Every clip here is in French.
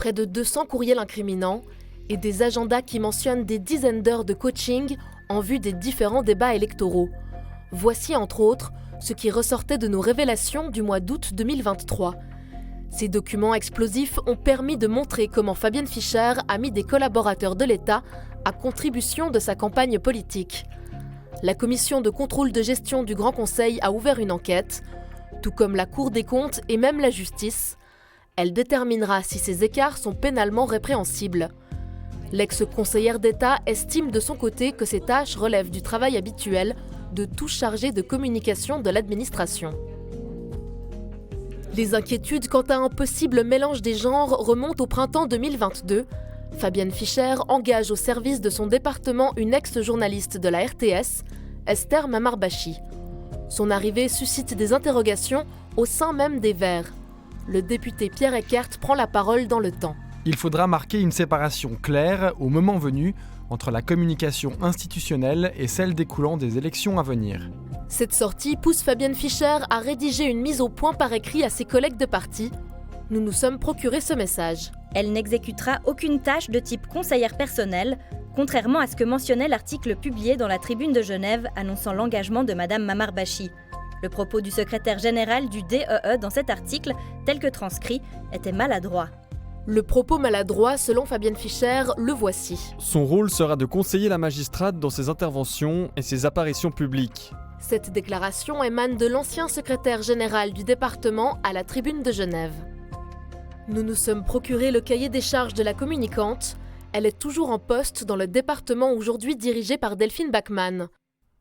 près de 200 courriels incriminants et des agendas qui mentionnent des dizaines d'heures de coaching en vue des différents débats électoraux. Voici entre autres ce qui ressortait de nos révélations du mois d'août 2023. Ces documents explosifs ont permis de montrer comment Fabienne Fischer a mis des collaborateurs de l'État à contribution de sa campagne politique. La commission de contrôle de gestion du Grand Conseil a ouvert une enquête, tout comme la Cour des comptes et même la justice. Elle déterminera si ces écarts sont pénalement répréhensibles. L'ex-conseillère d'État estime de son côté que ces tâches relèvent du travail habituel de tout chargé de communication de l'administration. Les inquiétudes quant à un possible mélange des genres remontent au printemps 2022. Fabienne Fischer engage au service de son département une ex-journaliste de la RTS, Esther Mamarbachi. Son arrivée suscite des interrogations au sein même des Verts. Le député Pierre Eckert prend la parole dans Le Temps. Il faudra marquer une séparation claire, au moment venu, entre la communication institutionnelle et celle découlant des élections à venir. Cette sortie pousse Fabienne Fischer à rédiger une mise au point par écrit à ses collègues de parti. Nous nous sommes procuré ce message. Elle n'exécutera aucune tâche de type conseillère personnelle, contrairement à ce que mentionnait l'article publié dans la Tribune de Genève annonçant l'engagement de Madame Mamarbachi. Le propos du secrétaire général du DEE dans cet article, tel que transcrit, était maladroit. Le propos maladroit, selon Fabienne Fischer, le voici. Son rôle sera de conseiller la magistrate dans ses interventions et ses apparitions publiques. Cette déclaration émane de l'ancien secrétaire général du département à la Tribune de Genève. Nous nous sommes procuré le cahier des charges de la communicante. Elle est toujours en poste dans le département aujourd'hui dirigé par Delphine Bachmann.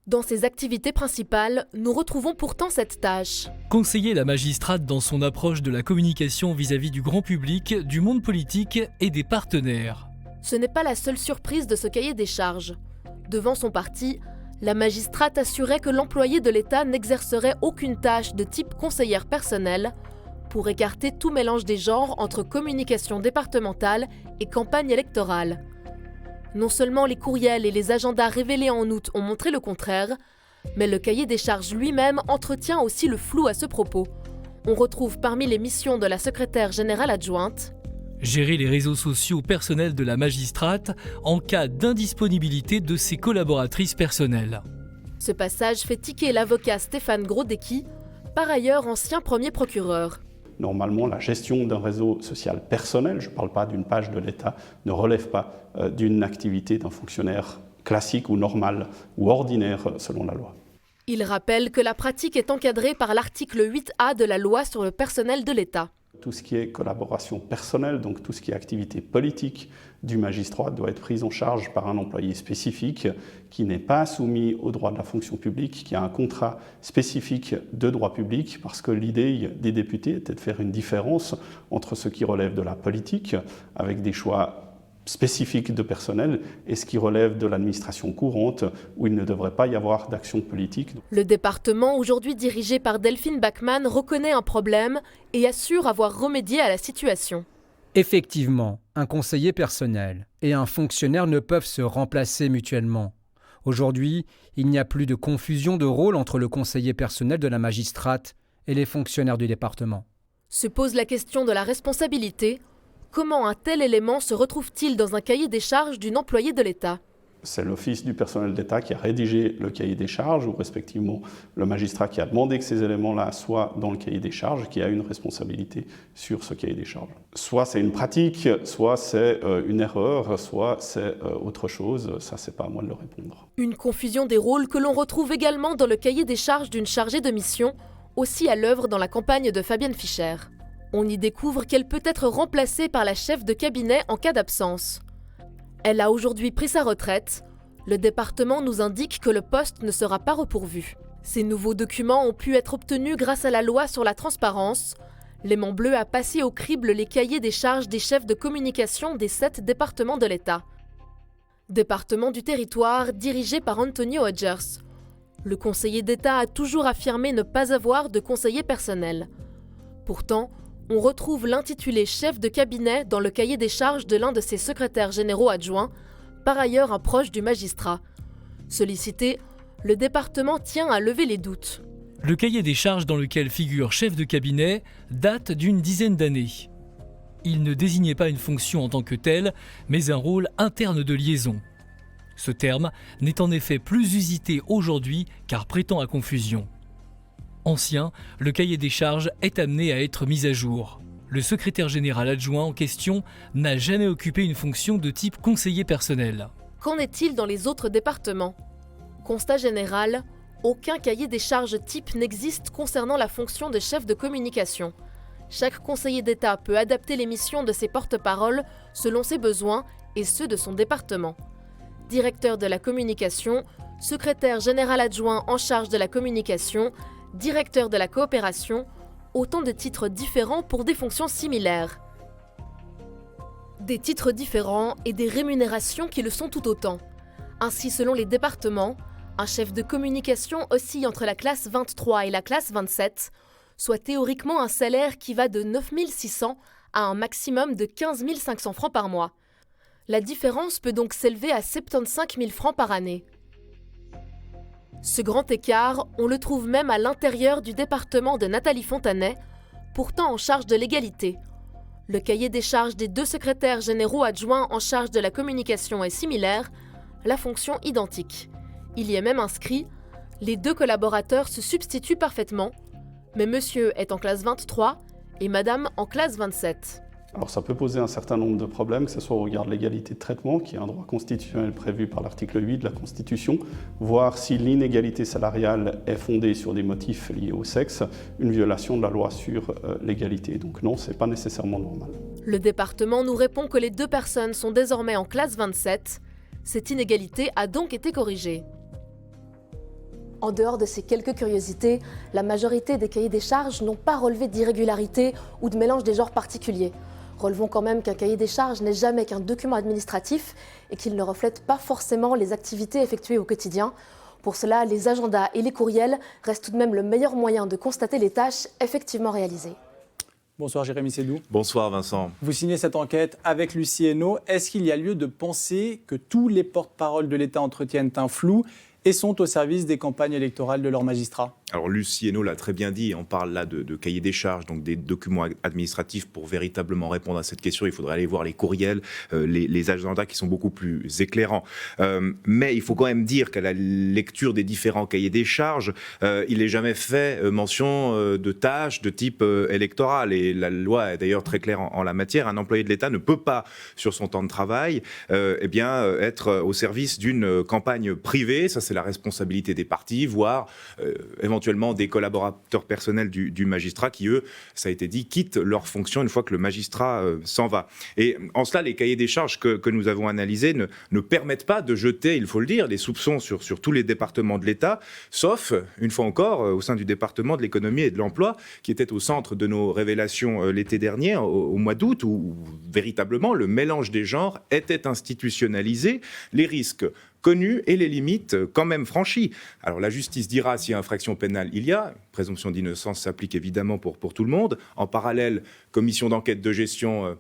Dans ses activités principales, nous retrouvons pourtant cette tâche. Conseiller la magistrate dans son approche de la communication vis-à-vis du grand public, du monde politique et des partenaires. Ce n'est pas la seule surprise de ce cahier des charges. Devant son parti, la magistrate assurait que l'employé de l'État n'exercerait aucune tâche de type conseillère personnelle pour écarter tout mélange des genres entre communication départementale et campagne électorale. Non seulement les courriels et les agendas révélés en août ont montré le contraire, mais le cahier des charges lui-même entretient aussi le flou à ce propos. On retrouve parmi les missions de la secrétaire générale adjointe gérer les réseaux sociaux personnels de la magistrate en cas d'indisponibilité de ses collaboratrices personnelles. Ce passage fait tiquer l'avocat Stéphane Grodecki, par ailleurs ancien premier procureur. Normalement, la gestion d'un réseau social personnel, je ne parle pas d'une page de l'État, ne relève pas d'une activité d'un fonctionnaire classique ou normal ou ordinaire selon la loi. Il rappelle que la pratique est encadrée par l'article 8A de la loi sur le personnel de l'État. Tout ce qui est collaboration personnelle, donc tout ce qui est activité politique du magistrat, doit être pris en charge par un employé spécifique qui n'est pas soumis au droit de la fonction publique, qui a un contrat spécifique de droit public, parce que l'idée des députés était de faire une différence entre ce qui relève de la politique, avec des choix spécifiques de personnel, et ce qui relève de l'administration courante, où il ne devrait pas y avoir d'action politique. Le département, aujourd'hui dirigé par Delphine Bachmann, reconnaît un problème et assure avoir remédié à la situation. Effectivement, un conseiller personnel et un fonctionnaire ne peuvent se remplacer mutuellement. Aujourd'hui, il n'y a plus de confusion de rôle entre le conseiller personnel de la magistrate et les fonctionnaires du département. Se pose la question de la responsabilité. Comment un tel élément se retrouve-t-il dans un cahier des charges d'une employée de l'État ? C'est l'Office du personnel d'État qui a rédigé le cahier des charges, ou respectivement le magistrat qui a demandé que ces éléments-là soient dans le cahier des charges, qui a une responsabilité sur ce cahier des charges. Soit c'est une pratique, soit c'est une erreur, soit c'est autre chose, ça c'est pas à moi de le répondre. Une confusion des rôles que l'on retrouve également dans le cahier des charges d'une chargée de mission, aussi à l'œuvre dans la campagne de Fabienne Fischer. On y découvre qu'elle peut être remplacée par la chef de cabinet en cas d'absence. Elle a aujourd'hui pris sa retraite. Le département nous indique que le poste ne sera pas repourvu. Ces nouveaux documents ont pu être obtenus grâce à la loi sur la transparence. L'aimant bleu a passé au crible les cahiers des charges des chefs de communication des 7 départements de l'État. Département du territoire dirigé par Antonio Hodgers. Le conseiller d'État a toujours affirmé ne pas avoir de conseiller personnel. Pourtant, on retrouve l'intitulé chef de cabinet dans le cahier des charges de l'un de ses secrétaires généraux adjoints, par ailleurs un proche du magistrat. Sollicité, le département tient à lever les doutes. Le cahier des charges dans lequel figure chef de cabinet date d'une dizaine d'années. Il ne désignait pas une fonction en tant que telle, mais un rôle interne de liaison. Ce terme n'est en effet plus usité aujourd'hui car prêtant à confusion. Ancien, le cahier des charges est amené à être mis à jour. Le secrétaire général adjoint en question n'a jamais occupé une fonction de type conseiller personnel. Qu'en est-il dans les autres départements ? Constat général, aucun cahier des charges type n'existe concernant la fonction de chef de communication. Chaque conseiller d'État peut adapter les missions de ses porte-paroles selon ses besoins et ceux de son département. Directeur de la communication, secrétaire général adjoint en charge de la communication, directeur de la coopération, autant de titres différents pour des fonctions similaires. Des titres différents et des rémunérations qui le sont tout autant. Ainsi, selon les départements, un chef de communication oscille entre la classe 23 et la classe 27, soit théoriquement un salaire qui va de 9 600 à un maximum de 15 500 francs par mois. La différence peut donc s'élever à 75 000 francs par année. Ce grand écart, on le trouve même à l'intérieur du département de Nathalie Fontanet, pourtant en charge de l'égalité. Le cahier des charges des 2 secrétaires généraux adjoints en charge de la communication est similaire, la fonction identique. Il y est même inscrit « Les 2 collaborateurs se substituent parfaitement, mais monsieur est en classe 23 et madame en classe 27 ». Alors ça peut poser un certain nombre de problèmes, que ce soit au regard de l'égalité de traitement, qui est un droit constitutionnel prévu par l'article 8 de la Constitution, voir si l'inégalité salariale est fondée sur des motifs liés au sexe, une violation de la loi sur l'égalité. Donc non, ce n'est pas nécessairement normal. Le département nous répond que les 2 personnes sont désormais en classe 27. Cette inégalité a donc été corrigée. En dehors de ces quelques curiosités, la majorité des cahiers des charges n'ont pas relevé d'irrégularité ou de mélange des genres particuliers. Relevons quand même qu'un cahier des charges n'est jamais qu'un document administratif et qu'il ne reflète pas forcément les activités effectuées au quotidien. Pour cela, les agendas et les courriels restent tout de même le meilleur moyen de constater les tâches effectivement réalisées. Bonsoir Jérémy Sédou. Bonsoir Vincent. Vous signez cette enquête avec Lucie Hainaut. Est-ce qu'il y a lieu de penser que tous les porte-paroles de l'État entretiennent un flou et sont au service des campagnes électorales de leurs magistrats? Alors Lucie Hainaut l'a très bien dit, on parle là de cahier des charges, donc des documents administratifs. Pour véritablement répondre à cette question, il faudrait aller voir les courriels, les agendas qui sont beaucoup plus éclairants. Mais il faut quand même dire qu'à la lecture des différents cahiers des charges, il n'est jamais fait mention de tâches de type électoral. Et la loi est d'ailleurs très claire en la matière. Un employé de l'État ne peut pas, sur son temps de travail, être au service d'une campagne privée. Ça, c'est la responsabilité des partis, voire éventuellement des collaborateurs personnels du magistrat qui, eux, ça a été dit, quittent leur fonction une fois que le magistrat s'en va. Et en cela, les cahiers des charges que nous avons analysés ne permettent pas de jeter, il faut le dire, des soupçons sur tous les départements de l'État, sauf, une fois encore, au sein du département de l'économie et de l'emploi, qui était au centre de nos révélations l'été dernier, au mois d'août, où véritablement le mélange des genres était institutionnalisé, les risques connus et les limites quand même franchies. Alors la justice dira si infraction pénale il y a, présomption d'innocence s'applique évidemment pour tout le monde. En parallèle, commission d'enquête de gestion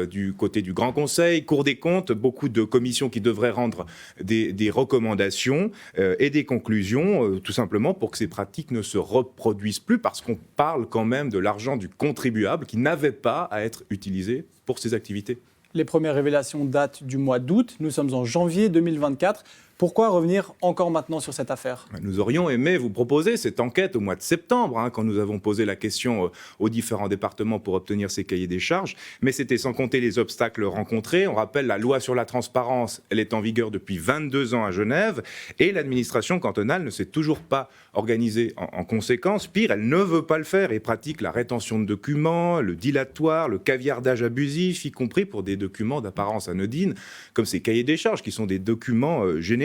du côté du Grand Conseil, Cour des comptes, beaucoup de commissions qui devraient rendre des recommandations et des conclusions, tout simplement pour que ces pratiques ne se reproduisent plus, parce qu'on parle quand même de l'argent du contribuable qui n'avait pas à être utilisé pour ces activités. Les premières révélations datent du mois d'août. Nous sommes en janvier 2024. Pourquoi revenir encore maintenant sur cette affaire ? Nous aurions aimé vous proposer cette enquête au mois de septembre, quand nous avons posé la question aux différents départements pour obtenir ces cahiers des charges, mais c'était sans compter les obstacles rencontrés. On rappelle, la loi sur la transparence, elle est en vigueur depuis 22 ans à Genève, et l'administration cantonale ne s'est toujours pas organisée en conséquence. Pire, elle ne veut pas le faire et pratique la rétention de documents, le dilatoire, le caviardage abusif, y compris pour des documents d'apparence anodine, comme ces cahiers des charges qui sont des documents génériques.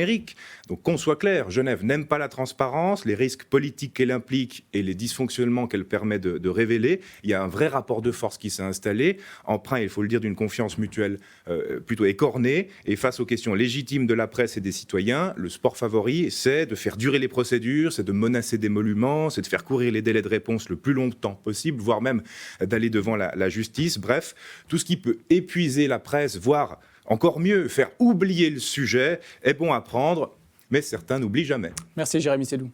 Donc qu'on soit clair, Genève n'aime pas la transparence, les risques politiques qu'elle implique et les dysfonctionnements qu'elle permet de révéler. Il y a un vrai rapport de force qui s'est installé, empreint, il faut le dire, d'une confiance mutuelle plutôt écornée. Et face aux questions légitimes de la presse et des citoyens, le sport favori, c'est de faire durer les procédures, c'est de menacer d'émoluments, c'est de faire courir les délais de réponse le plus longtemps possible, voire même d'aller devant la justice. Bref, tout ce qui peut épuiser la presse, voire encore mieux, faire oublier le sujet, est bon à prendre, mais certains n'oublient jamais. Merci Jérémy Sédou.